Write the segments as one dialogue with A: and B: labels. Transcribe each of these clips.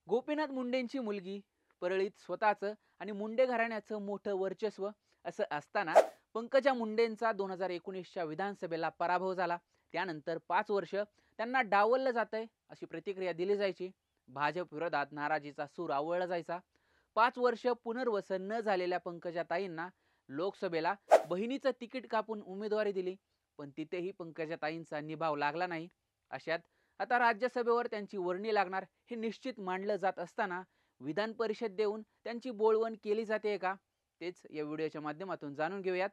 A: गोपीनाथ मुंडेंची मुलगी, परळीत स्वतःचं आणि मुंडे घराण्याचं मोठं वर्चस्व असं असताना पंकजा मुंडेंचा 2019च्या विधानसभेला पराभव झाला. त्यानंतर 5 वर्ष त्यांना डावललं जातंय अशी प्रतिक्रिया दिली जायची. भाजप विरोधात नाराजीचा सूर आवळला जायचा. 5 वर्ष पुनर्वसन न झालेल्या पंकजाताईंना लोकसभेला बहिणीचं तिकीट कापून उमेदवारी दिली, पण तिथेही पंकजाताईंचा निभाव लागला नाही. अशात आता राज्यसभेवर त्यांची वर्णी लागणार हे निश्चित मानलं जात असताना विधान परिषद देऊन त्यांची बोळवण केली जाते का, तेच या व्हिडिओच्या माध्यमातून जाणून घेऊयात.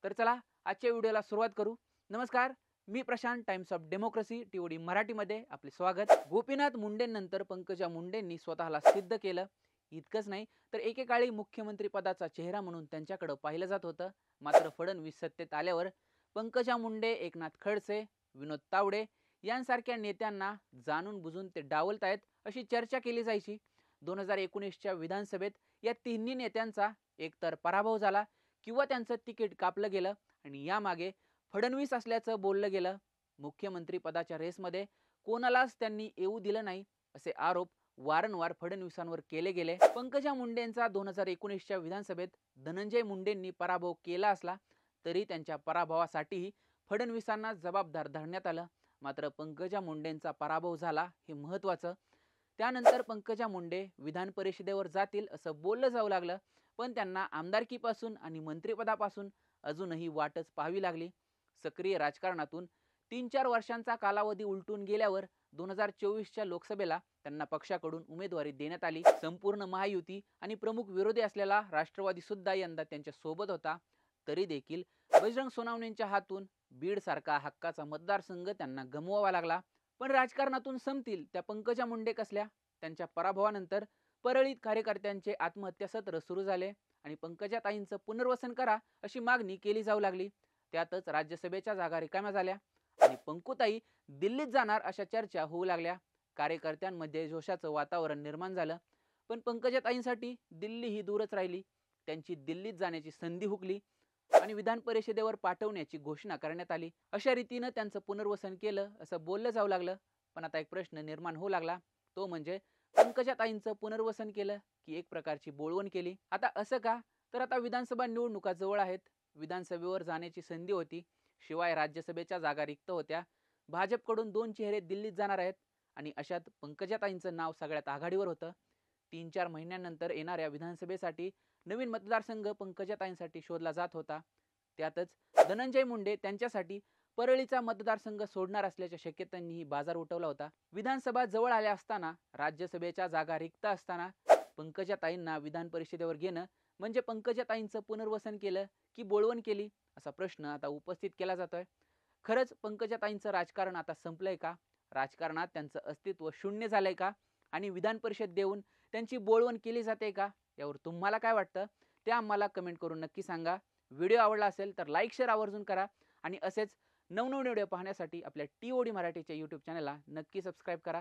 A: तर चला आजच्या व्हिडिओला सुरुवात करू. नमस्कार, मी Prashant, Times of Democracy TOD मराठीमध्ये आपले स्वागत. गोपीनाथ मुंडेंनंतर पंकजा मुंडेंनी स्वतःला सिद्ध केलं. इतकंच नाही तर एकेकाळी मुख्यमंत्री पदाचा चेहरा म्हणून त्यांच्याकडे पाहिलं जात होतं. मात्र फडणवीस सत्तेत आल्यावर पंकजा मुंडे, एकनाथ खडसे, विनोद तावडे यांसारख्या नेत्यांना जाणून बुजून ते डावलतायत अशी चर्चा केली जायची. 2019च्या विधानसभेत या तिन्ही नेत्यांचा एकतर पराभव झाला किंवा त्यांचं तिकीट कापलं गेलं आणि यामागे फडणवीस असल्याचं बोललं गेलं. मुख्यमंत्री पदाच्या रेसमध्ये कोणालाच त्यांनी येऊ दिलं नाही असे आरोप वारंवार फडणवीसांवर केले गेले. पंकजा मुंडेंचा 2019च्या विधानसभेत धनंजय मुंडेंनी पराभव केला असला तरी त्यांच्या पराभवासाठीही फडणवीसांना जबाबदार धरण्यात आलं. मात्र पंकजा मुंडेंचा पराभव झाला हे महत्त्वाचं. त्यानंतर पंकजा मुंडे विधान परिषदेवर जातील असं बोललं जाऊ लागलं, पण त्यांना आमदारकीपासून आणि मंत्रिपदापासून अजूनही वाटच पाहावी लागली. सक्रिय राजकारणातून 3-4 वर्षांचा कालावधी उलटून गेल्यावर 2024च्या लोकसभेला त्यांना पक्षाकडून उमेदवारी देण्यात आली. संपूर्ण महायुती आणि प्रमुख विरोधी असलेला राष्ट्रवादी सुद्धा यंदा त्यांच्या सोबत होता. तरी देखील बजरंग सोनवणेंच्या हातून बीड सारखा हक्काचा मतदारसंघ त्यांना गमवावा लागला. पण राजकारणातून संपतील त्या पंकजा मुंडे कसल्या? त्यांच्या पराभवानंतर परळीत कार्यकर्त्यांचे आत्महत्या सत्र सुरू झाले आणि पंकजाताईंचं पुनर्वसन करा अशी मागणी केली जाऊ लागली. त्यातच राज्यसभेच्या जागा रिकाम्या झाल्या आणि पंकुताई दिल्लीत जाणार अशा चर्चा होऊ लागल्या. कार्यकर्त्यांमध्ये जोशाचं वातावरण निर्माण झालं. पण पंकजाताईंसाठी दिल्ली ही दूरच राहिली. त्यांची दिल्लीत जाण्याची संधी हुकली आणि विधान परिषदेवर पाठवण्याची घोषणा करण्यात आली. अशा रीतीनं त्यांचं पुनर्वसन केलं असं बोललं जाऊ लागलं. पण आता एक प्रश्न निर्माण होऊ लागला, तो म्हणजे पंकजाताईंचं पुनर्वसन केलं की एक प्रकारची बोळवण केली. आता असं का? तर आता विधानसभा निवडणुका जवळ आहेत. विधानसभेवर जाण्याची संधी होती, शिवाय राज्यसभेच्या जागा रिक्त होत्या. भाजपकडून 2 चेहरे दिल्लीत जाणार आहेत आणि अशात पंकजाताईंचं नाव सगळ्यात आघाडीवर होतं. 3-4 महिन्यांनंतर येणाऱ्या विधानसभेसाठी नवीन मतदारसंघ पंकजाताईंसाठी शोधला जात होता. त्यातच धनंजय मुंडे त्यांच्यासाठी परळीचा मतदारसंघ सोडणार असल्याच्या शक्यतांनीही बाजार उठवला होता. विधानसभा जवळ आल्या असताना, राज्यसभेच्या जागा रिक्त असताना पंकजाताईंना विधान परिषदेवर घेणं म्हणजे पंकजाताईंचं पुनर्वसन केलं की बोळवण केली असा प्रश्न आता उपस्थित केला जातोय. खरंच पंकजाताईंचं राजकारण आता संपलंय का? राजकारणात त्यांचं अस्तित्व शून्य झालंय का? आणि विधान परिषद देऊन त्यांची बोळवण केली जाते का? यावर तुम्हाला काय वाटतं ते आम्हाला कमेंट करून नक्की सांगा. व्हिडिओ आवडला असेल तर लाईक, शेअर आवर्जून करा आणि असेच नवनवीन व्हिडिओ पाहण्यासाठी आपल्या टीओडी मराठीच्या यूट्यूब चॅनलला नक्की सबस्क्राईब करा.